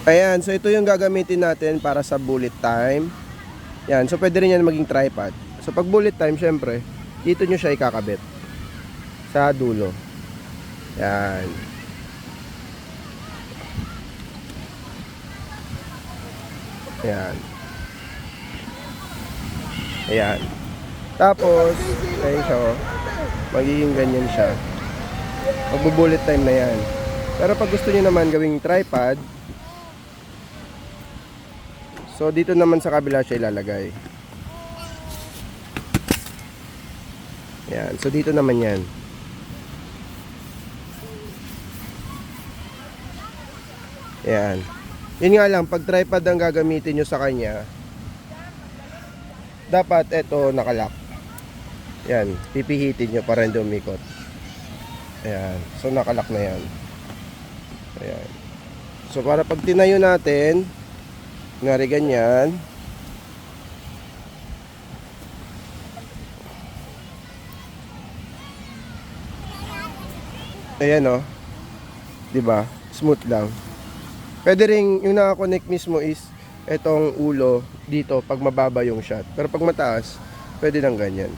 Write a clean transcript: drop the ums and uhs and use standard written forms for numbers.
Ayan, so ito yung gagamitin natin para sa bullet time. Yan, so pwede rin yan maging tripod. So pag bullet time, syempre, dito nyo siya ikakabit sa dulo. Yan. Ayan. Ayan. Tapos, ayun siya, oh. Magiging ganyan siya. Magbo-bullet time na yan. Pero pag gusto niyo naman gawing tripod, so dito naman sa kabila siya ilalagay. Ayan. So dito naman yan. Ayan. Yun nga lang, pag tripod ang gagamitin nyo sa kanya, dapat ito nakalock. Yan, pipihitin nyo para hindi umikot. Ayan, so nakalock na yan. Ayan. So para pag tinayo natin, ngari ganyan, ayan o, diba? Smooth lang. Pwede rin, yung nakakonect mismo is etong ulo dito pag mababa yung shot. Pero pag mataas, pwede lang ganyan.